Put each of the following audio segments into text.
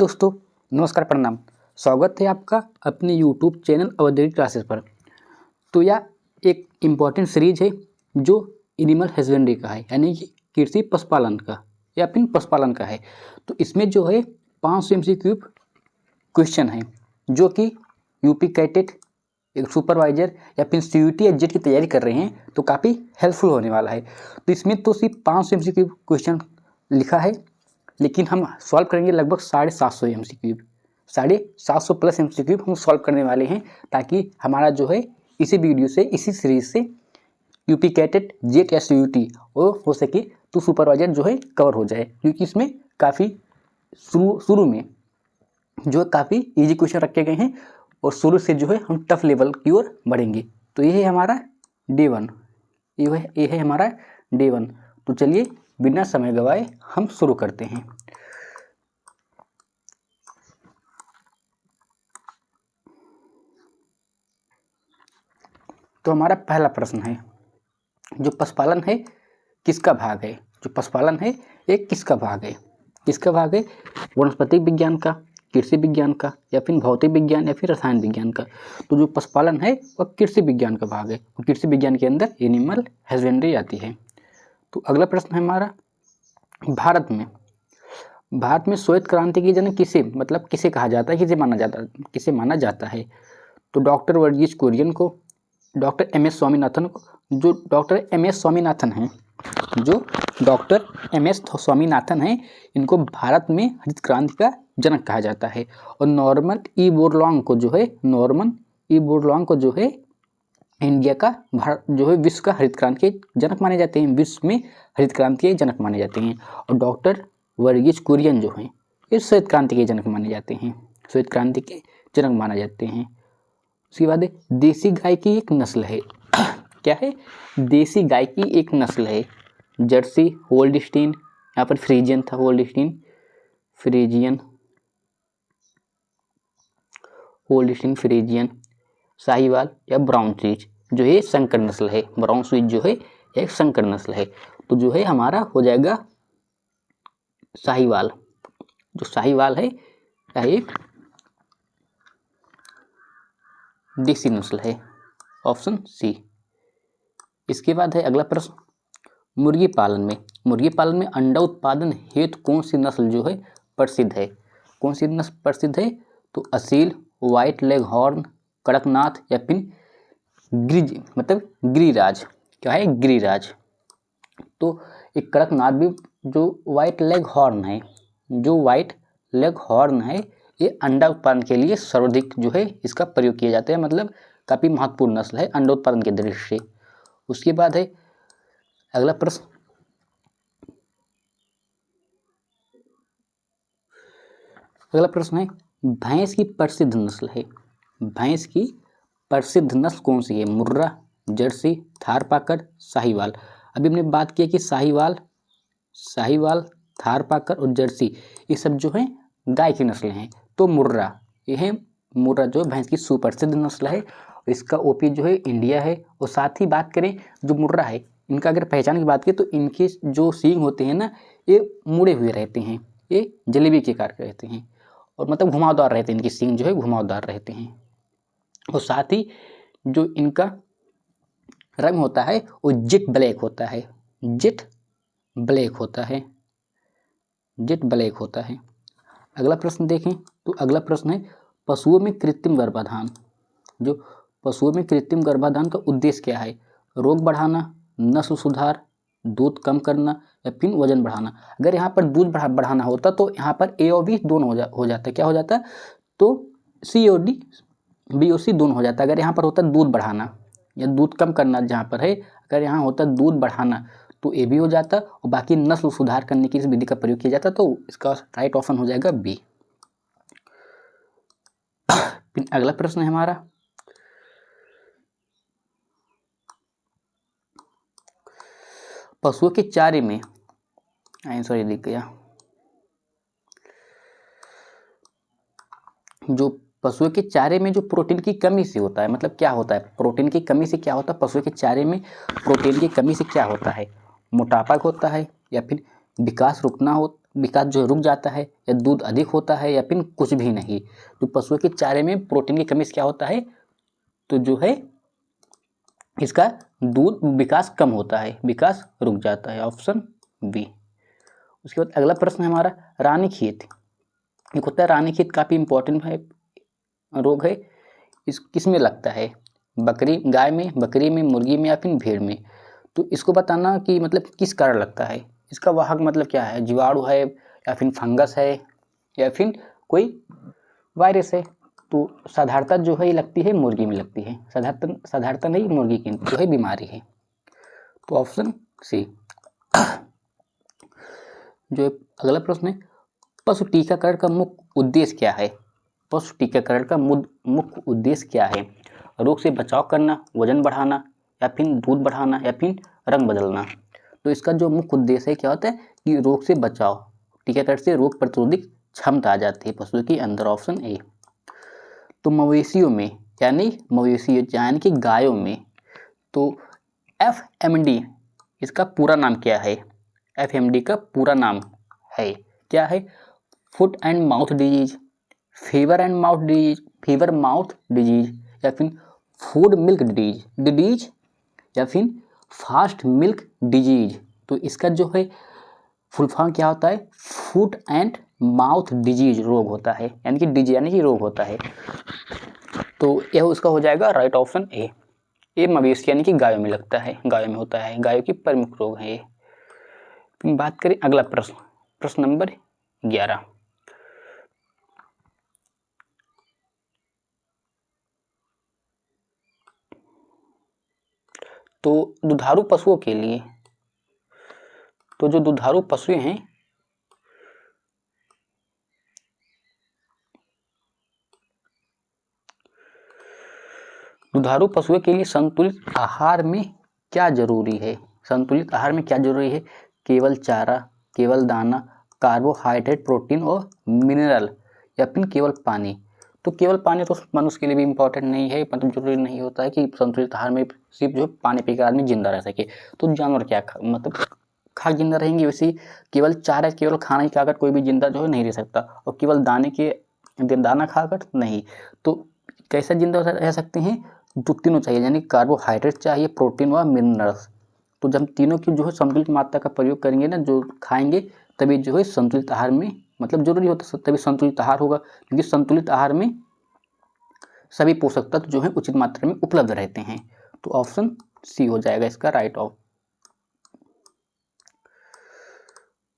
दोस्तों नमस्कार प्रणाम। स्वागत है आपका अपने YouTube चैनल अवधेरी क्लासेस पर। तो यह एक इम्पॉर्टेंट सीरीज है जो एनिमल हस्बेंड्री का है, यानी कि कृषि पशुपालन का या फिर पशुपालन का है। तो इसमें जो है 500 MCQ क्वेश्चन है जो कि यूपी कैटेट एक सुपरवाइजर या फिर CUT या जेट की तैयारी कर रहे हैं तो काफ़ी हेल्पफुल होने वाला है। तो इसमें तो सिर्फ 500 MCQ क्वेश्चन लिखा है, लेकिन हम सॉल्व करेंगे लगभग 750 MCQ, 750 प्लस MCQ हम सॉल्व करने वाले हैं, ताकि हमारा जो है इसी वीडियो से, इसी सीरीज से यूपी कैटेट जेट या CUT वो हो सके तो सुपरवाइजर जो है कवर हो जाए, क्योंकि इसमें काफ़ी शुरू में जो काफ़ी इजी क्वेश्चन रखे गए हैं और शुरू से जो है हम टफ लेवल की ओर बढ़ेंगे। तो ये है हमारा डे 1, ये है हमारा डे 1। तो चलिए बिना समय गवाए हम शुरू करते हैं। तो हमारा पहला प्रश्न है, जो पशुपालन है किसका भाग है? जो पशुपालन है ये किसका भाग है? किसका भाग है? वनस्पति विज्ञान का, कृषि विज्ञान का, या फिर भौतिक विज्ञान या फिर रसायन विज्ञान का? तो जो पशुपालन है वह कृषि विज्ञान का भाग है, और कृषि विज्ञान के अंदर एनिमल हस्बेंड्री आती है। तो अगला प्रश्न है हमारा, भारत में श्वेत क्रांति की जनक किसे कहा जाता है, किसे माना जाता है? तो डॉक्टर वर्गीज कुरियन को, डॉक्टर MS स्वामीनाथन को। जो डॉक्टर MS स्वामीनाथन हैं इनको भारत में हरित क्रांति का जनक कहा जाता है। और नॉर्मन ई बोरलॉन्ग को जो है इंडिया का, भारत जो है विश्व का हरित क्रांति के जनक माने जाते हैं, विश्व में हरित क्रांति के जनक माने जाते हैं। और डॉक्टर वर्गीज कुरियन जो हैं ये श्वेत क्रांति के जनक माने जाते हैं, श्वेत क्रांति के जनक माने जाते हैं। उसके बाद देसी गाय की एक नस्ल है, क्या है? देसी गाय की एक नस्ल है जर्सी, होल्डस्टीन, यहाँ पर फ्रीजियन था, फ्रीजियन, साहिवाल या ब्राउन स्विच, जो है संकर नस्ल है। ब्राउन स्विच जो है एक संकर नस्ल है। तो जो है हमारा हो जाएगा साहिवाल। जो साहिवाल है यह एक देसी नस्ल है, ऑप्शन सी। इसके बाद है अगला प्रश्न, मुर्गी पालन में अंडा उत्पादन हेतु कौन सी नस्ल जो है प्रसिद्ध है? कौन सी नस्ल प्रसिद्ध है? तो Aseel, white leg horn, Kadaknath या फिर गिरिराज। क्या है? गिरिराज। तो एक कड़कनाथ भी जो व्हाइट लेग हॉर्न है ये अंडा उत्पादन के लिए सर्वाधिक जो है इसका प्रयोग किया जाता है, मतलब काफ़ी महत्वपूर्ण नस्ल है अंडा उत्पादन के दृष्टि से। उसके बाद है अगला प्रश्न, है भैंस की प्रसिद्ध नस्ल कौन सी है? मुर्रा, जर्सी, थारपाकर, साहिवाल। अभी हमने बात किया कि साहिवाल, थारपाकर और जर्सी ये सब जो है गाय की नस्लें हैं। तो मुर्रा जो भैंस की सुप्रसिद्ध नस्ल है, इसका OP जो है इंडिया है। और साथ ही बात करें जो मुर्रा है, इनका अगर पहचान की बात करें तो इनके जो सींग होते हैं ना ये मुड़े हुए रहते हैं, ये जलेबी के आकार के रहते हैं, और मतलब घुमावदार रहते हैं, इनकी सींग जो है घुमावदार रहते हैं। और साथ ही जो इनका रंग होता है वो जेट ब्लैक होता है। अगला प्रश्न देखें तो अगला प्रश्न है, पशुओं में कृत्रिम गर्भाधान का उद्देश्य क्या है? रोग बढ़ाना, नस्ल सुधार, दूध कम करना या फिर वजन बढ़ाना? अगर यहाँ पर दूध बढ़ाना होता तो यहाँ पर A और B दोनों हो जाता। क्या हो जाता? तो C और D, B और C दोनों हो जाता। अगर यहाँ पर होता दूध बढ़ाना या दूध कम करना, जहाँ पर है अगर यहाँ होता दूध बढ़ाना तो A भी हो जाता, और बाकी नस्ल सुधार करने की इस विधि का प्रयोग किया जाता, तो इसका राइट ऑप्शन हो जाएगा B। फिर अगला प्रश्न है हमारा, पशुओं के चारे में आंसर दिख गया। जो पशुओं के चारे में जो प्रोटीन की कमी से होता है, मतलब क्या होता है? प्रोटीन की कमी से क्या होता है? पशुओं के चारे में प्रोटीन की कमी से क्या होता है? मोटापा होता है, या फिर विकास रुकना विकास जो रुक जाता है, या दूध अधिक होता है, या फिर कुछ भी नहीं। तो पशुओं के चारे में प्रोटीन की कमी से क्या होता है, तो जो है इसका दूध विकास कम होता है, विकास रुक जाता है, ऑप्शन बी। उसके बाद अगला प्रश्न है हमारा रानीखेत। एक होता है रानीखेत, काफ़ी इंपॉर्टेंट है रोग है। इस किस में लगता है, गाय में, बकरी में, मुर्गी में, या फिर भेड़ में। तो इसको बताना कि मतलब किस कारण लगता है। इसका वाहक मतलब क्या है, जीवाणु है, या फिर फंगस है, या फिर कोई वायरस है। तो साधारणतः जो है ये लगती है मुर्गी में लगती है, साधारणतः नहीं, मुर्गी की जो है बीमारी है। तो ऑप्शन सी। जो अगला प्रश्न है, पशु टीकाकरण का मुख्य उद्देश्य क्या है। पशु टीकाकरण का मुख्य उद्देश्य क्या है। रोग से बचाव करना, वजन बढ़ाना, या फिर दूध बढ़ाना, या फिर रंग बदलना। तो इसका जो मुख्य उद्देश्य है क्या होता है कि रोग से बचाव, टीकाकरण से रोग प्रतिरोधक क्षमता आ जाती है पशु के अंदर, ऑप्शन ए। तो मवेशियों में यानी कि गायों में, तो FMD इसका पूरा नाम क्या है। FMD का पूरा नाम है क्या है, foot and mouth disease, fever mouth disease, या फिर फूड मिल्क डिजीज, या फिर फास्ट मिल्क डिजीज। तो इसका जो है फुल फॉर्म क्या होता है, फूड एंड माउथ डिजीज रोग होता है, यानी कि रोग होता है। तो यह उसका हो जाएगा राइट ऑप्शन ए। ये मवेशी यानी कि गायों में लगता है, गायों में होता है, गायों की प्रमुख रोग है ये। बात करें अगला प्रश्न नंबर 11। तो दुधारू पशुओं के लिए, तो जो दुधारू पशु हैं, दुधारू पशुओं के लिए संतुलित आहार में क्या जरूरी है। संतुलित आहार में क्या जरूरी है, केवल चारा, केवल दाना, कार्बोहाइड्रेट, प्रोटीन और मिनरल, या फिर केवल पानी। तो केवल पानी तो मनुष्य के लिए भी इम्पोर्टेंट नहीं है, मतलब जरूरी नहीं होता है कि संतुलित आहार में सिर्फ जो पानी पीकर आदमी जिंदा रह सके। तो जानवर क्या मतलब खा जिंदा रहेंगे, वैसे ही केवल चारा, केवल खाना ही खाकर कोई भी जिंदा जो है नहीं रह सकता, और केवल दाना खाकर नहीं। तो कैसा जिंदा रह सकते हैं, तो तीनों चाहिए, यानी कार्बोहाइड्रेट चाहिए, प्रोटीन व मिनरल्स। तो जब तीनों की जो है संतुलित मात्रा का प्रयोग करेंगे ना, जो खाएंगे, तभी जो है संतुलित आहार में मतलब जरूरी होता, तभी संतुलित आहार होगा। क्योंकि संतुलित आहार में सभी पोषक तत्व जो है उचित मात्रा में उपलब्ध रहते हैं। तो ऑप्शन सी हो जाएगा इसका राइट ऑफ।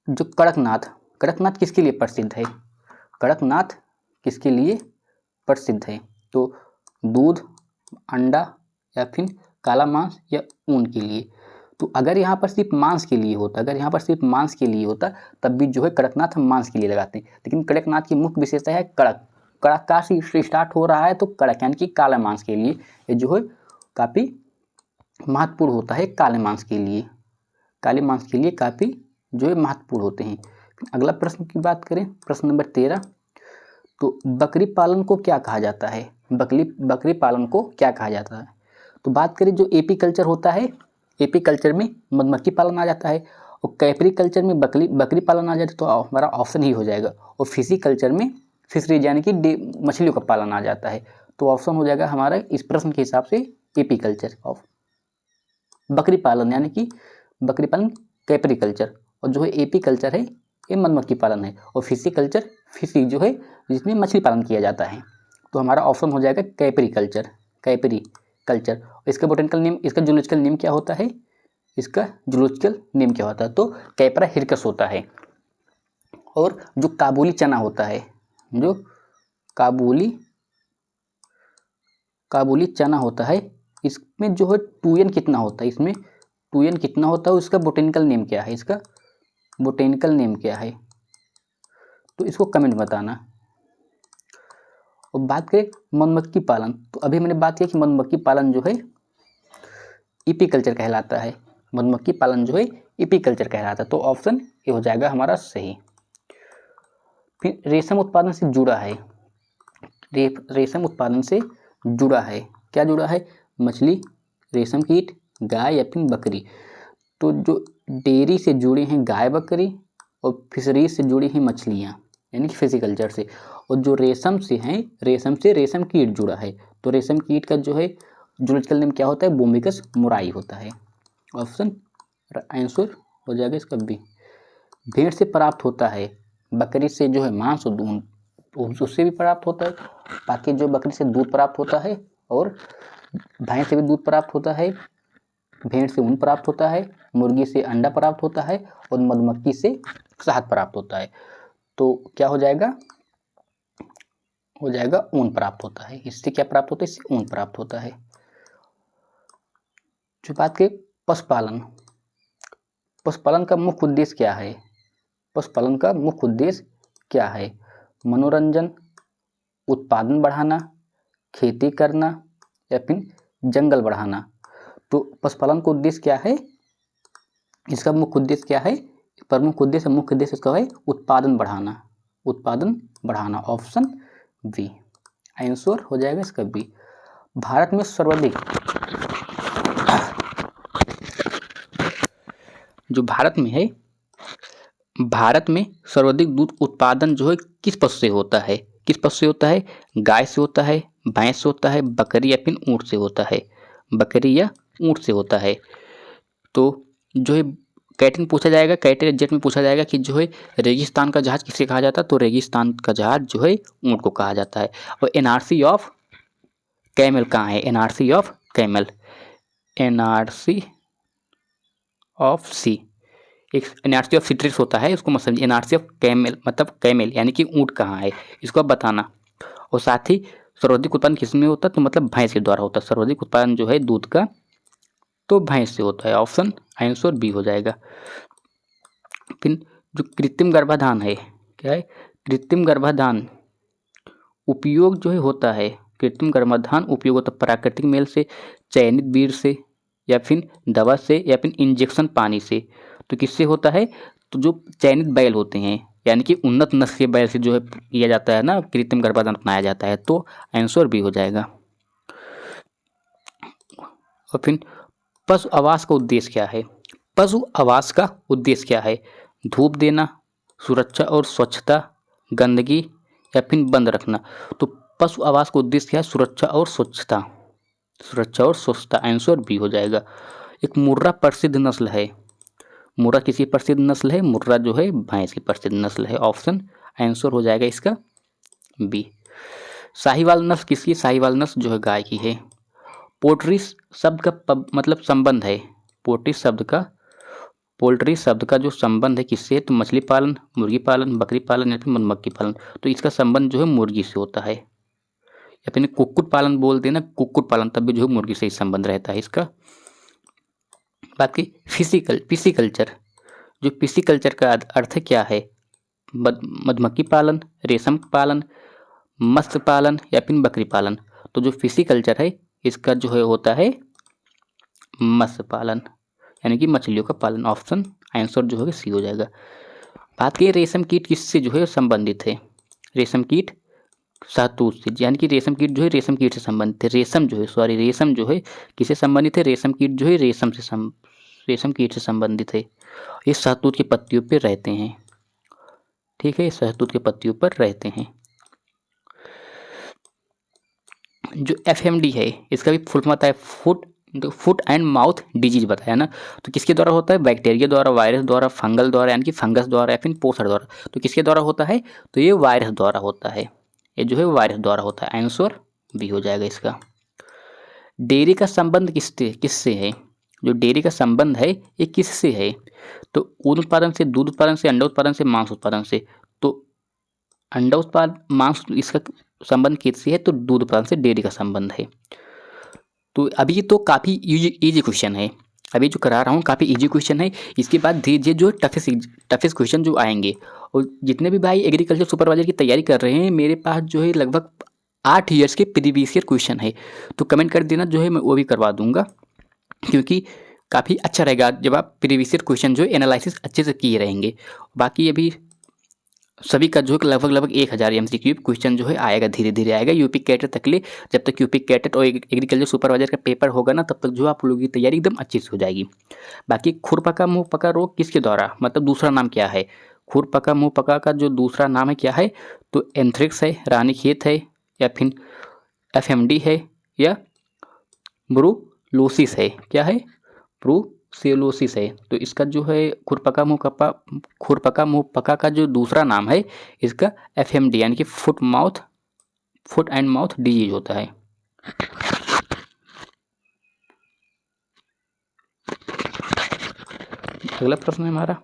जो कड़कनाथ किसके लिए प्रसिद्ध है, कड़कनाथ किसके लिए प्रसिद्ध है। तो दूध, अंडा, या फिर काला मांस, या ऊन के लिए। तो अगर यहाँ पर सिर्फ मांस के लिए होता, तब भी जो है कड़कनाथ हम मांस के लिए लगाते हैं। लेकिन कड़कनाथ की मुख्य विशेषता है कड़का से स्टार्ट हो रहा है, तो कड़क यानी कि काला मांस के लिए ये जो है काफ़ी महत्वपूर्ण होता है। काले मांस के लिए काफ़ी जो है महत्वपूर्ण होते हैं। अगला प्रश्न की बात करें, प्रश्न नंबर 13। तो बकरी पालन को क्या कहा जाता है, बकरी पालन को क्या कहा जाता है। तो बात करें जो एपी कल्चर होता है, एपी कल्चर में मधुमक्खी पालन आ जाता है, और कैपरी कल्चर में बकरी पालन आ जाता है, तो हमारा ऑप्शन ही हो जाएगा। और फिशी कल्चर में फिशरीज यानी कि मछलियों का पालन आ जाता है। तो ऑप्शन हो जाएगा हमारा इस प्रश्न के हिसाब से एपी कल्चर ऑफ बकरी पालन, यानी कि बकरी पालन कैपरी कल्चर, और जो है एपी कल्चर है ये मधुमक्खी पालन है, और फिशी कल्चर फिशी जो है जिसमें मछली पालन किया जाता है। तो हमारा ऑप्शन हो जाएगा कैपरी कल्चर। इसका बोटेनिकल नेम, इसका जूलॉजिकल नेम क्या होता है, तो कैपरा हिरकस होता है। और जो काबुली चना होता है, जो काबुली चना होता है, इसमें जो है टूयन कितना होता है, उसका बोटेनिकल नेम क्या है, तो इसको कमेंट बताना। और बात करें मधुमक्खी पालन, तो अभी मैंने बात किया कि मधुमक्खी पालन जो है ईपी कल्चर कहलाता है, तो ऑप्शन ये हो जाएगा हमारा सही। फिर रेशम उत्पादन से जुड़ा है, क्या जुड़ा है, मछली, रेशम कीट, गाय, या फिर बकरी। तो जो डेयरी से जुड़े हैं गाय, बकरी, और फिशरीज से जुड़ी हुई मछलियाँ यानी कि फिशिकल्चर से, और जो रेशम से हैं, रेशम से रेशम कीट जुड़ा है, तो रेशम कीट का जो है जूलॉजिकल नेम क्या होता है, बोम्बिकस मुराई होता है। ऑप्शन आंसर हो जाएगा इसका बी। भेड़ से प्राप्त होता है, बकरी से जो है मांस और दूध उससे भी प्राप्त होता है, बाकी जो बकरी से दूध प्राप्त होता है और भैंस से भी दूध प्राप्त होता है, भेड़ से ऊन प्राप्त होता है, मुर्गी से अंडा प्राप्त होता है और मधुमक्खी से शहद प्राप्त होता है। तो क्या हो जाएगा, हो जाएगा ऊन प्राप्त होता है। इससे क्या प्राप्त होता है, इससे ऊन प्राप्त होता है। जो बात के पशुपालन, पशुपालन का मुख्य उद्देश्य क्या है, पशुपालन का मुख्य उद्देश्य क्या है, मनोरंजन, उत्पादन बढ़ाना, खेती करना या फिर जंगल बढ़ाना। तो पशुपालन का उद्देश्य क्या है, इसका मुख्य उद्देश्य क्या है, प्रमुख उद्देश्य मुख्य उद्देश्य इसका है उत्पादन बढ़ाना, उत्पादन बढ़ाना। ऑप्शन बी आंसर हो जाएगा इसका बी। भारत में सर्वाधिक, जो भारत में है, भारत में सर्वाधिक दूध उत्पादन जो है किस पशु से होता है, किस पशु से होता है, गाय से होता है, भैंस से होता है, बकरी या फिर ऊँट से होता है, बकरी या ऊँट से होता है। तो जो है कैटेगरी पूछा जाएगा, कैटेगरी जेट में पूछा जाएगा कि जो है रेगिस्तान का जहाज किसे कहा जाता है, तो रेगिस्तान का जहाज जो है ऊँट को कहा जाता है। और एनआरसी ऑफ कैमल कहाँ है, NRC of camel, NRC of C, एक एनआरसी ऑफ सिट्रिक्स होता है, उसको मत समझिए। एनआरसी ऑफ कैमल मतलब कैमल यानी कि ऊँट कहाँ है, इसको आप बताना। और साथ ही सर्वाधिक उत्पादन किसमें होता है, तो मतलब भैंस के द्वारा होता है। सर्वाधिक उत्पादन जो है दूध का तो भैंस से होता है। ऑप्शन आंसर बी हो जाएगा। फिर जो कृत्रिम गर्भाधान है, क्या है, कृत्रिम गर्भाधान उपयोग जो है होता है, कृत्रिम गर्भाधान उपयोग होता है प्राकृतिक मेल से, चयनित वीर्य से या फिर दवा से या फिर इंजेक्शन पानी से। तो किससे होता है, तो जो चयनित बैल होते हैं यानी कि उन्नत नस्ल के बैल से जो है किया जाता है ना, कृत्रिम गर्भाधान अपनाया जाता है। तो आंसर बी हो जाएगा। और फिर पशु आवास का उद्देश्य क्या है, पशु आवास का उद्देश्य क्या है, धूप देना, सुरक्षा और स्वच्छता, गंदगी या फिर बंद रखना। तो पशु आवास का उद्देश्य क्या है, सुरक्षा और स्वच्छता, सुरक्षा और स्वच्छता। आंसर बी हो जाएगा। एक मुर्रा प्रसिद्ध नस्ल है, मुर्रा किसी प्रसिद्ध नस्ल है, मुर्रा जो है भैंस की प्रसिद्ध नस्ल है। ऑप्शन आंसर हो जाएगा इसका बी। साहिवाल नस्ल किसकी, साहिवाल नस्ल जो है गाय की है। पोल्ट्री शब्द का मतलब संबंध है, पोल्ट्री शब्द का जो संबंध है किससे, तो मछली पालन, मुर्गी पालन, बकरी पालन या फिर मधुमक्खी पालन। तो इसका संबंध जो है मुर्गी से होता है, या फिर कुक्कुट पालन बोल देना, कुक्कुट पालन तब भी जो है मुर्गी से ही संबंध रहता है इसका। बाकी फिशिकल्चर, जो फिशिकल्चर का अर्थ क्या है, मधुमक्खी पालन, रेशम पालन, मत्स्य पालन या फिर बकरी पालन। तो जो फिशिकल्चर है इसका जो है होता है मत्स्य पालन यानी कि मछलियों का पालन। ऑप्शन आंसर जो है सी हो जाएगा। बात की रेशम कीट किससे जो है संबंधित है, रेशम कीट शहतूत से, यानी कि रेशम कीट जो है रेशम कीट से संबंधित है। रेशम जो है किससे संबंधित है, रेशम कीट जो है रेशम कीट से संबंधित है। ये शहतूत की पत्तियों पर रहते हैं, ठीक है, शहतूत के पत्तियों पर रहते हैं। जो FMD है इसका भी फुल फॉर्म आता है फुट एंड माउथ डिजीज बताया ना, तो किसके द्वारा होता है, बैक्टीरिया द्वारा, वायरस द्वारा, फंगल द्वारा यानी कि फंगस द्वारा या फिर पोषण द्वारा। तो किसके द्वारा होता है, तो ये वायरस द्वारा होता है, ये जो है वायरस द्वारा होता है। आंसर बी हो जाएगा इसका। डेयरी का संबंध किससे है, जो डेयरी का संबंध है ये किससे है, तो ऊन उत्पादन से, दूध उत्पादन से, अंडा उत्पादन से, मांस उत्पादन से। तो अंडा उत्पादन, मांस, इसका संबंध किससे है, तो दूध उत्पादन से डेयरी का संबंध है। तो अभी तो काफ़ी इजी क्वेश्चन है, अभी जो करा रहा हूँ काफ़ी इजी क्वेश्चन है। इसके बाद धीरे धीरे जो टफेस्ट क्वेश्चन जो आएंगे, और जितने भी भाई एग्रीकल्चर सुपरवाइजर की तैयारी कर रहे हैं, मेरे पास जो है लगभग 8 ईयर्स के प्रीवियस ईयर क्वेश्चन है, तो कमेंट कर देना, जो है मैं वो भी करवा दूंगा, क्योंकि काफ़ी अच्छा रहेगा जब आप प्रीवियस ईयर क्वेश्चन जो है एनालिसिस अच्छे से किए रहेंगे। बाकी अभी सभी का जो है लगभग 1000 MCQ क्वेश्चन जो है आएगा, धीरे धीरे आएगा यूपी कैटेट तक ले। जब तक यूपी कैटेट और एग्रीकल्चर सुपरवाइजर का पेपर होगा ना, तब तक जो आप लोगों की तैयारी एकदम अच्छी से हो जाएगी। बाकी खुरपका मुंह पका रोग किसके द्वारा, मतलब दूसरा नाम क्या है, खुरपका मुंह पका का जो दूसरा नाम है क्या है, तो एंथ्रेक्स है, रानीखेत है, या फिर एफएमडी है, या ब्रुलोसिस है। क्या है, ब्रुसेलोसिस है। तो इसका जो है खुरपका मुंह पका का जो दूसरा नाम है इसका एफएमडी यानी कि फुट एंड माउथ डिजीज होता है। अगला प्रश्न है हमारा,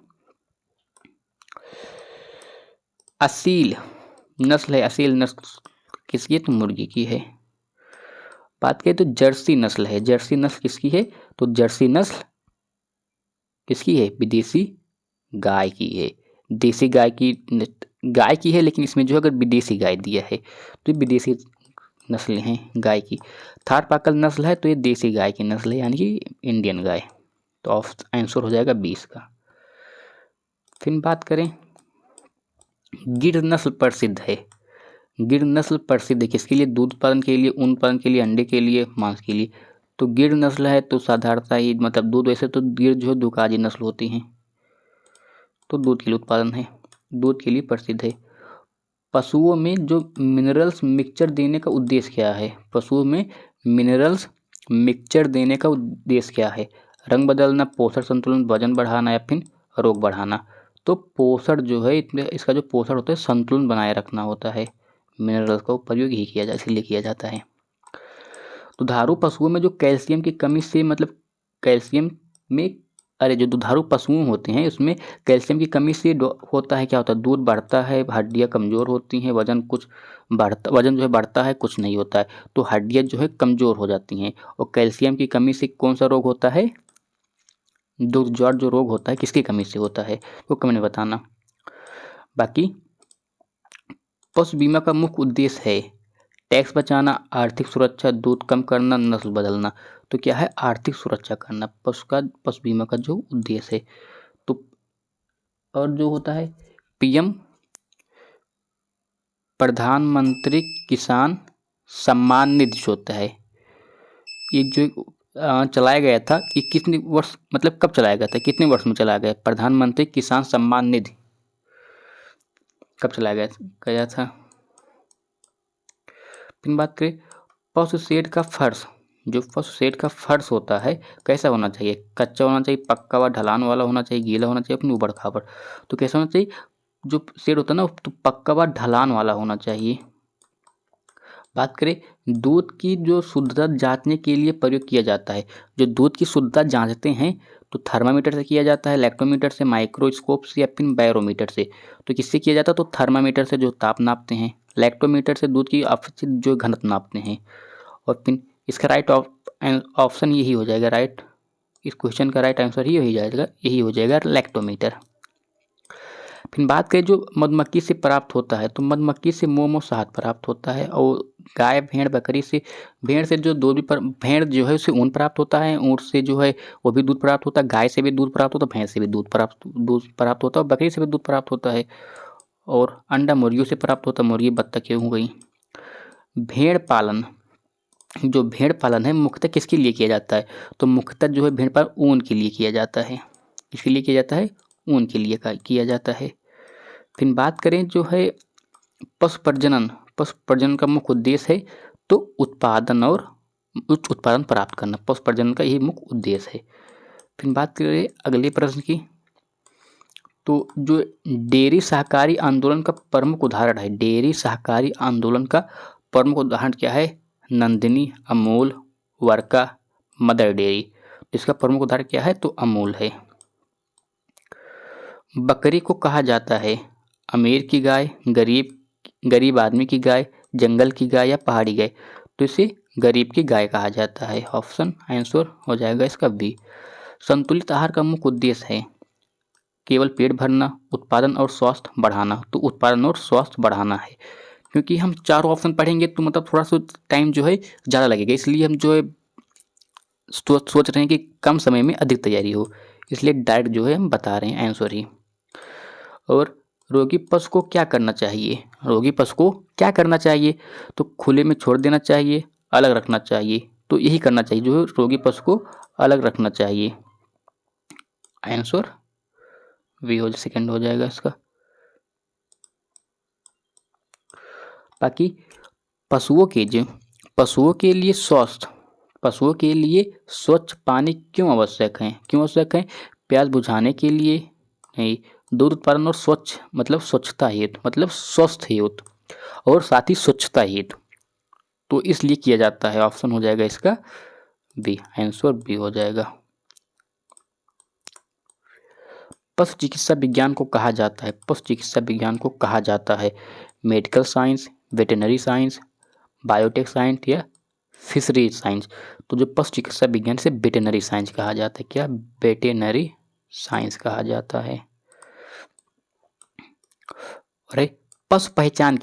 असील नस्ल है, असील नस्ल किसकी है, तो मुर्गी की है। बात करें तो जर्सी नस्ल है, जर्सी नस्ल किसकी है, तो जर्सी नस्ल किसकी है, विदेशी गाय की है। देसी गाय की है, लेकिन इसमें जो है अगर विदेशी गाय दिया है तो ये विदेशी नस्ल हैं गाय की। थारपारकर नस्ल है तो ये देसी गाय की नस्ल है यानी कि इंडियन गाय। तो आंसर हो जाएगा 20 का। फिर बात करें, गिर नस्ल प्रसिद्ध है, गिर नस्ल प्रसिद्ध है किसके लिए, दूध उत्पादन के लिए, ऊन उत्पादन के लिए, अंडे के लिए, मांस के लिए। तो गिर नस्ल है तो साधारणतः ही मतलब दूध, वैसे तो गिर जो है दुकाजी नस्ल होती हैं, तो दूध के लिए उत्पादन है, दूध के लिए प्रसिद्ध है। पशुओं में जो मिनरल्स मिक्सचर देने का उद्देश्य क्या है, पशुओं में मिनरल्स मिक्सचर देने का उद्देश्य क्या है, रंग बदलना, पोषण संतुलन, वजन बढ़ाना, या फिर रोग बढ़ाना। तो पोषण जो है इसका जो पोषण होता है संतुलन बनाए रखना होता है, मिनरल्स का प्रयोग ही किया जाए इसलिए किया जाता है। दुधारू पशुओं में जो कैल्शियम की कमी से मतलब कैल्शियम में जो दुधारू पशुओं होते हैं उसमें कैल्शियम की कमी से होता है क्या होता है, दूध बढ़ता है, हड्डियाँ कमज़ोर होती हैं, वजन जो है बढ़ता है, कुछ नहीं होता है, तो हड्डियाँ जो है कमज़ोर हो जाती हैं। और कैल्शियम की कमी से कौन सा रोग होता है, दुग्ध जॉट जो रोग होता है किसकी कमी से होता है, वो कमेंट में बताना। बाकी पशु बीमा का मुख्य उद्देश्य है टैक्स बचाना, आर्थिक सुरक्षा, दूध कम करना, नस्ल बदलना। तो क्या है, आर्थिक सुरक्षा करना पशु बीमा का जो उद्देश्य है। तो और जो होता है पीएम प्रधानमंत्री किसान सम्मान निधि जो होता है, ये जो चलाया गया था, ये कितने वर्ष मतलब कब चलाया गया था, कितने वर्ष में चलाया गया, प्रधानमंत्री किसान सम्मान निधि कब चलाया गया था। फिर बात करें पशु शेड का फर्श, जो पशु शेड का फर्श होता है कैसा होना चाहिए, कच्चा होना चाहिए, पक्का व ढलान वाला होना चाहिए, गीला होना चाहिए, अपनी ऊबड़ खाबड़। तो कैसा होना चाहिए, जो शेड होता है ना तो पक्का व ढलान वाला होना चाहिए। बात करें दूध की जो शुद्धता जांचने के लिए प्रयोग किया जाता है, जो दूध की शुद्धता जांचते हैं तो थर्मामीटर से किया जाता है, लैक्टोमीटर से, माइक्रोस्कोप से, या फिर बैरोमीटर से। तो किससे किया जाता है, तो थर्मामीटर से जो ताप नापते हैं, लैक्टोमीटर से दूध की अपचित जो घनत्व नापते हैं। और फिर इसका राइट ऑप्शन यही हो जाएगा, राइट इस क्वेश्चन का राइट आंसर यही हो जाएगा लैक्टोमीटर। फिर बात करें जो मधुमक्खी से प्राप्त होता है, तो मधुमक्खी से मोम और शहद प्राप्त होता है। और गाय, भेड़, बकरी से, भेड़ से जो दूध भेड़ जो है उससे ऊन प्राप्त होता है, ऊँट से जो है वो भी दूध प्राप्त होता है, गाय से भी दूध प्राप्त होता है, भैंस से भी दूध प्राप्त होता है, और बकरी से भी दूध प्राप्त होता है। और अंडा मुर्गियों से प्राप्त होता है, मुर्गी बत्तखें हो गई। भेड़ पालन, जो भेड़ पालन है मुख्यतः किसके लिए किया जाता है, तो मुख्यतः जो है भेड़ पालन ऊन के लिए किया जाता है, किसके लिए किया जाता है, ऊन के लिए किया जाता है। फिर बात करें जो है पशु प्रजनन का मुख्य उद्देश्य है तो उत्पादन और उच्च उत्पादन प्राप्त करना, पशु प्रजनन का यही मुख्य उद्देश्य है। फिर बात करें अगले प्रश्न की, तो जो डेयरी सहकारी आंदोलन का प्रमुख उदाहरण है, डेयरी सहकारी आंदोलन का प्रमुख उदाहरण क्या है, नंदिनी, अमूल, वर्का, मदर डेयरी। इसका प्रमुख उदाहरण क्या है, तो अमूल है। बकरी को कहा जाता है अमीर की गाय, गरीब आदमी की गाय, जंगल की गाय, या पहाड़ी गाय। तो इसे गरीब की गाय कहा जाता है। ऑप्शन आंसर हो जाएगा इसका बी। संतुलित आहार का मुख्य उद्देश्य है केवल पेट भरना, उत्पादन और स्वास्थ्य बढ़ाना। तो उत्पादन और स्वास्थ्य बढ़ाना है, क्योंकि हम चारों ऑप्शन पढ़ेंगे तो मतलब थोड़ा सा टाइम जो है ज़्यादा लगेगा, इसलिए हम जो है सोच रहे हैं कि कम समय में अधिक तैयारी हो, इसलिए डायरेक्ट जो है हम बता रहे हैं आंसर ही। और रोगी पशु को क्या करना चाहिए, रोगी पशु को क्या करना चाहिए, तो खुले में छोड़ देना चाहिए, अलग रखना चाहिए। तो यही करना चाहिए, जो है रोगी पशु को अलग रखना चाहिए। आंसर वी हो सेकंड हो जाएगा इसका। बाकी पशुओं के लिए स्वच्छ पानी क्यों आवश्यक है? प्यास बुझाने के लिए नहीं, दूध उत्पादन और स्वच्छता हेतु, स्वस्थ हेतु और साथ ही स्वच्छता हेतु, तो इसलिए किया जाता है। ऑप्शन हो जाएगा इसका बी, आंसर बी हो जाएगा। पशु चिकित्सा विज्ञान को कहा जाता है medical science, veterinary science, biotech science या फिशरीज साइंस। तो जो पशु चिकित्सा विज्ञान से वेटेनरी साइंस कहा जाता है। क्या? वेटेनरी साइंस कहा जाता है। और पशु पहचान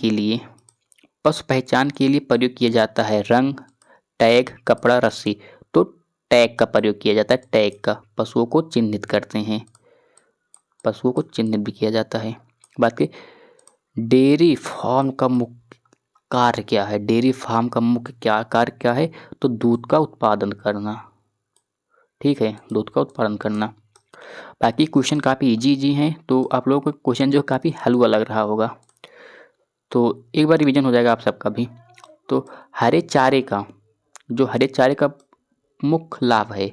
के लिए प्रयोग किया जाता है रंग, टैग, कपड़ा, रस्सी। तो टैग का प्रयोग किया जाता है। टैग का पशुओं को चिन्हित करते हैं, पशुओं को चिन्हित भी किया जाता है। बाकी डेयरी फार्म का मुख्य कार्य क्या है? कार्य क्या है? तो दूध का उत्पादन करना। ठीक है, दूध का उत्पादन करना। बाकी क्वेश्चन काफ़ी इजी हैं, तो आप लोगों को क्वेश्चन जो काफ़ी हलवा लग रहा होगा, तो एक बार रिवीजन हो जाएगा आप सबका भी। तो हरे चारे का मुख्य लाभ है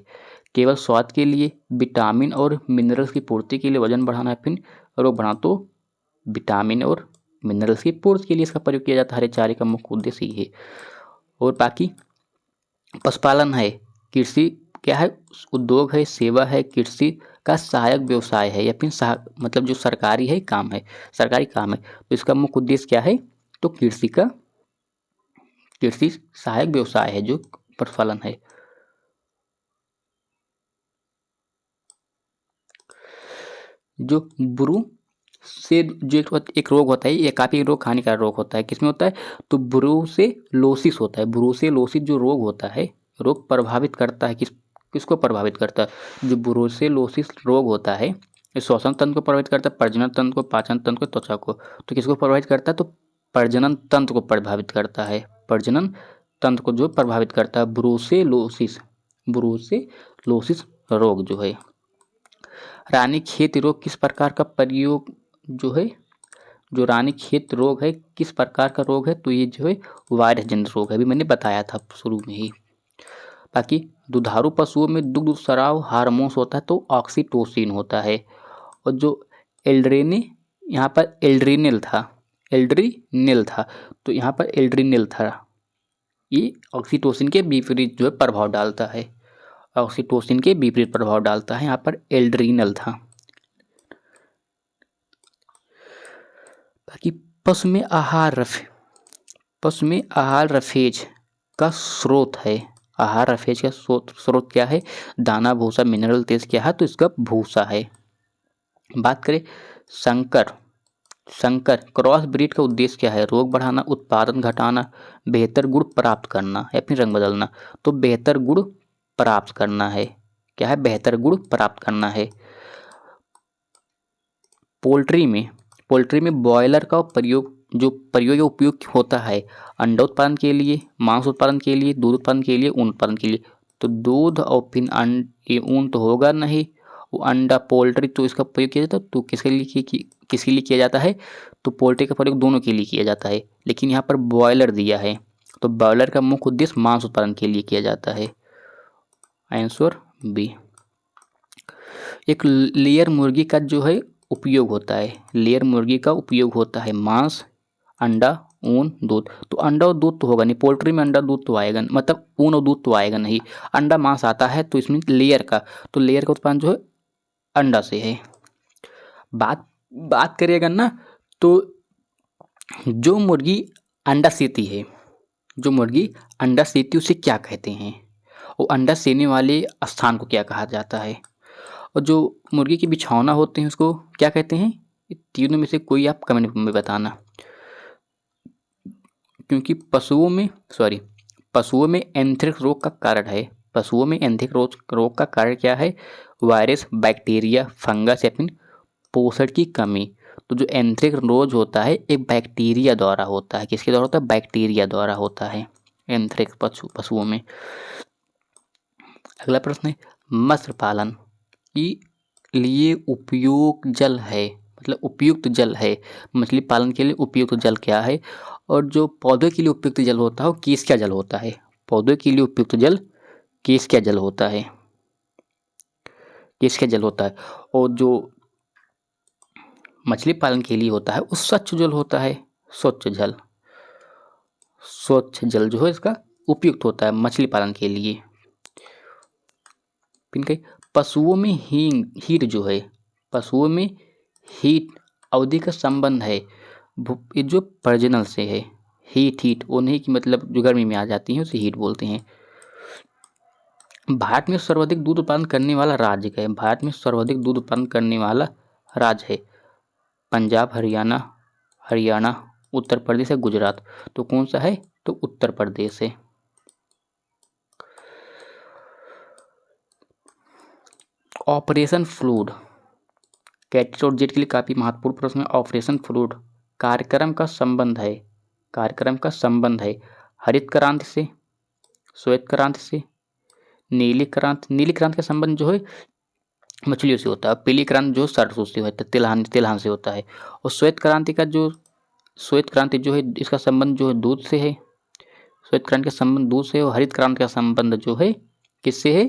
केवल स्वाद के लिए, विटामिन और मिनरल्स की पूर्ति के लिए, वजन बढ़ाना है, फिर रोग बढ़ाना। तो विटामिन और मिनरल्स की पूर्ति के लिए इसका प्रयोग किया जाता है। हरे चारे का मुख्य उद्देश्य ये है। और बाकी पशुपालन है, कृषि क्या है? उद्योग है, सेवा है, कृषि का सहायक व्यवसाय है, या फिर जो सरकारी है काम है, सरकारी काम है। तो इसका मुख्य उद्देश्य क्या है? तो कृषि सहायक व्यवसाय है जो पशुपालन है। जो ब्रू से जो एक रोग होता है, ये काफ़ी हानिकारक रोग होता है। किसमें होता है? तो ब्रूसेलोसिस होता है। ब्रूसेलोसिस जो रोग होता है, रोग प्रभावित करता है किसको प्रभावित करता है? जो ब्रूसेलोसिस रोग होता है ये श्वसन तंत्र को प्रभावित करता है, प्रजनन तंत्र को, पाचन तंत्र को, त्वचा को। तो किसको प्रभावित करता है? तो प्रजनन तंत्र को प्रभावित करता है। प्रजनन तंत्र को जो प्रभावित करता है ब्रूसेलोसिस रोग जो है। रानीखेत रोग किस प्रकार का प्रयोग जो है? जो रानीखेत रोग है किस प्रकार का रोग है? तो ये जो है वायरस जनित रोग है, अभी मैंने बताया था शुरू में ही। बाकी दुधारू पशुओं में दुग्ध स्राव हार्मोन्स होता है, तो ऑक्सीटोसिन होता है। और जो यहाँ पर एल्ड्रीनिल था, तो यहाँ पर एल्ड्रीनिल था, ये ऑक्सीटोसिन के विपरीत जो है प्रभाव डालता है। ऑक्सीटोसिन के विपरीत प्रभाव डालता है, यहाँ पर एल्ड्रीनल था। बाकी पशु में आहार रफेज का स्रोत है। आहार रफेज का स्रोत क्या है? दाना, भूसा, मिनरल तेज क्या है? तो इसका भूसा है। बात करें संकर क्रॉस ब्रीड का उद्देश्य क्या है? रोग बढ़ाना, उत्पादन घटाना, बेहतर गुण प्राप्त करना, या फिर रंग बदलना। तो बेहतर गुण प्राप्त करना है। क्या है? बेहतर गुण प्राप्त करना है। पोल्ट्री में बॉयलर का उपयोग होता है अंडा उत्पादन के लिए, मांस उत्पादन के लिए, दूध उत्पादन के लिए, ऊन उत्पादन के लिए। तो दूध और फिर ऊन तो होगा नहीं, वो अंडा, पोल्ट्री, तो इसका प्रयोग किया जाता है। तो किसके लिए किया जाता है? तो पोल्ट्री का प्रयोग दोनों के लिए किया जाता है, लेकिन यहाँ पर बॉयलर दिया है, तो बॉयलर का मुख्य उद्देश्य मांस उत्पादन के लिए किया जाता है। Answer B. एक लेयर मुर्गी का जो है उपयोग होता है, लेयर मुर्गी का उपयोग होता है मांस, अंडा, ऊन, दूध। तो अंडा और दूध तो होगा नहीं, पोल्ट्री में अंडा दूध तो आएगा, मतलब ऊन और दूध तो आएगा नहीं। अंडा मांस आता है, तो इसमें लेयर का उत्पादन जो है अंडा से है। बात करिएगा ना, तो जो मुर्गी अंडा सेती है, उसे क्या कहते हैं? वो अंडा सेने वाले स्थान को क्या कहा जाता है? और जो मुर्गी के बिछौना होते हैं उसको क्या कहते हैं? तीनों में से कोई आप कमेंट में बताना। क्योंकि पशुओं में एंथ्रेक्स रोग का कारण है। पशुओं में एंथ्रेक्स रोग का कारण क्या है? वायरस, बैक्टीरिया, फंगस या फिर पोषण की कमी। तो जो एंथ्रेक्स रोग होता है एक बैक्टीरिया द्वारा होता है। किसके द्वारा होता है? बैक्टीरिया द्वारा होता है एंथ्रेक्स पशुओं में। अगला प्रश्न है मत्स्य पालन के लिए उपयोग जल है, मतलब उपयुक्त जल है, मछली पालन के लिए उपयुक्त जल क्या है, और जो पौधे के लिए उपयुक्त जल होता है वो किस क्या जल होता है। पौधे के लिए उपयुक्त जल किस क्या जल होता है, किस क्या जल होता है। और जो मछली पालन के लिए होता है वो स्वच्छ जल होता है, स्वच्छ जल। स्वच्छ जल जो है इसका उपयुक्त होता है मछली पालन के लिए। फिर पशुओं में हीट जो है, पशुओं में हीट अवधि का संबंध है ये जो प्रजनन से है। हीट वो नहीं कि मतलब जो गर्मी में आ जाती है उसे हीट बोलते हैं। भारत में सर्वाधिक दूध उत्पादन करने वाला राज्य है, भारत में सर्वाधिक दूध उत्पादन करने वाला राज्य है पंजाब, हरियाणा, उत्तर प्रदेश है, गुजरात। तो कौन सा है, तो उत्तर प्रदेश है। ऑपरेशन फ्लूड कैट और जेट के लिए काफी महत्वपूर्ण प्रश्न है। ऑपरेशन फ्लूड कार्यक्रम का संबंध है, कार्यक्रम का संबंध है हरित क्रांति से, श्वेत क्रांति से, नीली क्रांति। नीली क्रांति का संबंध जो है मछलियों से होता है, पीली क्रांति जो सरसों से होता है, तिलहन से होता है। और श्वेत क्रांति जो है इसका संबंध जो है दूध से है, श्वेत क्रांति का संबंध दूध से है। और हरित क्रांति का संबंध जो है किससे है,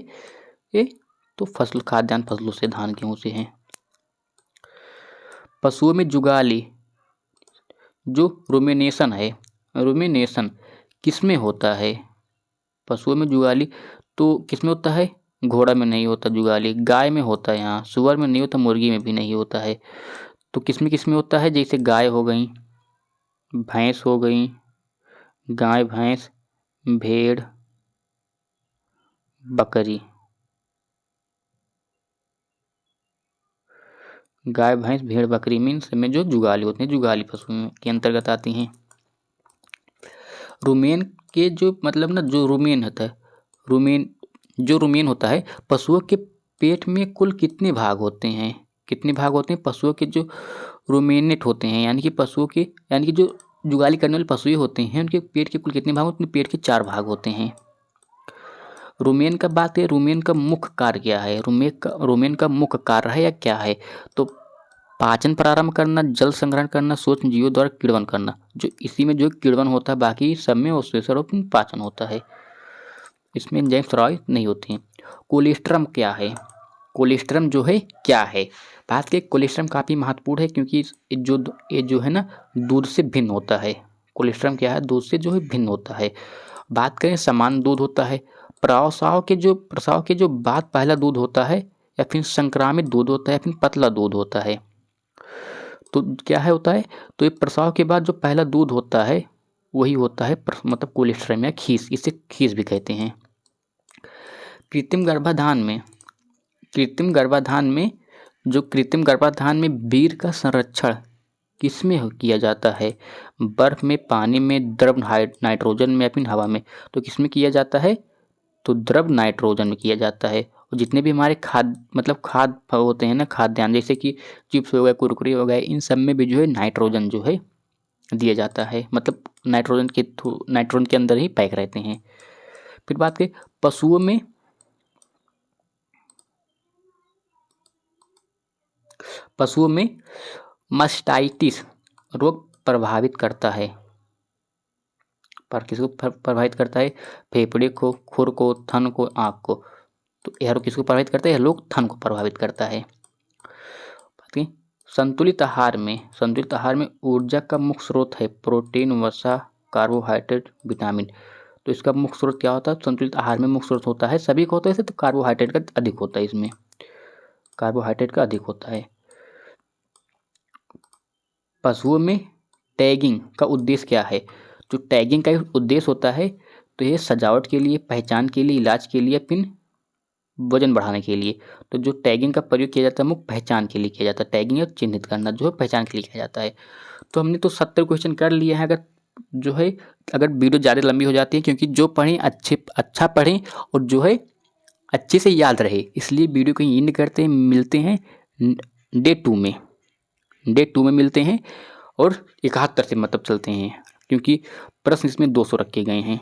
ये तो फसल खाद्यान्न फसलों से, धान गेहूं से है। पशुओं में जुगाली जो रुमिनेशन है, रुमिनेशन किसमें होता है, पशुओं में जुगाली तो किसमें होता है, घोड़ा में नहीं होता जुगाली, गाय में होता है, यहाँ सुअर में नहीं होता, मुर्गी में भी नहीं होता है। तो किसमें होता है, जैसे गाय हो गई, भैंस हो गई, गाय भैंस, भेड़ बकरी, गाय भैंस भेड़ बकरी मीन्स में जो जुगाली होते हैं, जुगाली पशु के अंतर्गत आती हैं। रुमेन के जो मतलब ना जो रुमेन होता है, रुमेन होता है पशुओं के पेट में कुल कितने भाग होते हैं, कितने भाग होते हैं पशुओं के जो रुमेनेट होते हैं, यानी कि जो जुगाली करने वाले पशु होते हैं उनके पेट के कुल कितने भाग होते हैं, पेट के 4 भाग होते हैं। रुमेन का बात है, रुमेन का मुख्य कार्य क्या है, रुमेन का मुख्य कार्य है या क्या है, तो पाचन प्रारंभ करना, जल संग्रहण करना, सूक्ष्म जीवों द्वारा किण्वन करना। जो इसी में जो किण्वन होता है, बाकी सब में पाचन होता है, इसमें एंजाइम स्राव नहीं होते हैं। कोलेस्ट्रम क्या है, कोलेस्ट्रम जो है क्या है, बात के कोलेस्ट्रम काफ़ी महत्वपूर्ण है क्योंकि ये जो है ना दूध से भिन्न होता है। कोलेस्ट्रम क्या है, दूध से जो है भिन्न होता है। बात करें समान दूध होता है, प्रसव के जो बाद पहला दूध होता है, या फिर संक्रामित दूध होता है, या फिर पतला दूध होता है। तो क्या है होता है, तो ये प्रसव के बाद जो पहला दूध होता है वही होता है मतलब कोलेस्ट्रम या खीस, इसे खीस भी कहते हैं। कृत्रिम गर्भाधान में वीर्य का संरक्षण किसमें किया जाता है, बर्फ में, पानी में, द्रव नाइट्रोजन में, या फिर हवा में। तो किसमें किया जाता है, तो द्रव नाइट्रोजन में किया जाता है। और जितने भी हमारे खाद होते हैं ना, खाद्यान्न जैसे कि चिप्स हो गए, कुरकुरे हो गए, इन सब में भी जो है नाइट्रोजन जो है दिया जाता है, मतलब नाइट्रोजन के अंदर ही पैक रहते हैं। फिर बात करें पशुओं में मास्टाइटिस रोग प्रभावित करता है, पर किसको प्रभावित करता है, फेफड़े को, खुर को, थन को, आँख को। तो यह रोग किसको प्रभावित करता है, यह रोग थन को प्रभावित करता है। संतुलित आहार में ऊर्जा का मुख्य स्रोत है प्रोटीन, वसा, कार्बोहाइड्रेट, विटामिन। तो इसका मुख्य स्रोत क्या होता है, संतुलित आहार में मुख्य स्रोत होता है, सभी को होता है ऐसे, तो कार्बोहाइड्रेट का अधिक होता है, इसमें कार्बोहाइड्रेट का अधिक होता है। पशुओं में टैगिंग का उद्देश्य क्या है, जो टैगिंग का उद्देश्य होता है तो ये सजावट के लिए, पहचान के लिए, इलाज के लिए, फिर वजन बढ़ाने के लिए। तो जो टैगिंग का प्रयोग किया जाता है मुख्य पहचान के लिए किया जाता है, टैगिंग या चिन्हित करना जो है पहचान के लिए किया जाता है। तो हमने तो 70 क्वेश्चन कर लिए हैं। अगर वीडियो ज़्यादा लंबी हो जाती है, क्योंकि जो पढ़ें अच्छा पढ़ें और जो है अच्छे से याद रहे, इसलिए वीडियो को एंड करते हैं। मिलते हैं डे 2 में मिलते हैं, और 71 से मतलब चलते हैं, क्योंकि प्रश्न इसमें 200 रखे गए हैं।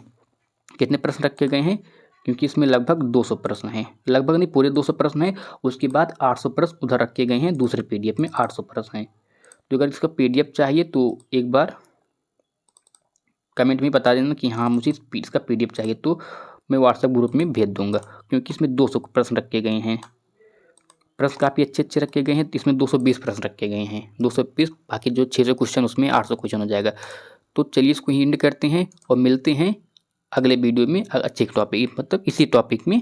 कितने प्रश्न रखे गए हैं, क्योंकि इसमें लगभग 200 प्रश्न हैं, लगभग नहीं पूरे 200 प्रश्न हैं। उसके बाद 800 प्रश्न उधर रखे गए हैं, दूसरे PDF में 800 प्रश्न हैं। तो अगर इसका PDF चाहिए तो एक बार कमेंट में बता देना कि हाँ मुझे इसका PDF चाहिए, तो मैं व्हाट्सएप ग्रुप में भेज दूंगा। क्योंकि इसमें 200 प्रश्न रखे गए हैं, प्रश्न काफ़ी अच्छे अच्छे रखे गए हैं। तो इसमें 220 प्रश्न रखे गए हैं, 220, बाकी जो 600 क्वेश्चन उसमें 800 क्वेश्चन हो जाएगा। तो चलिए इसको एंड करते हैं और मिलते हैं अगले वीडियो में अच्छे टॉपिक, मतलब इसी टॉपिक में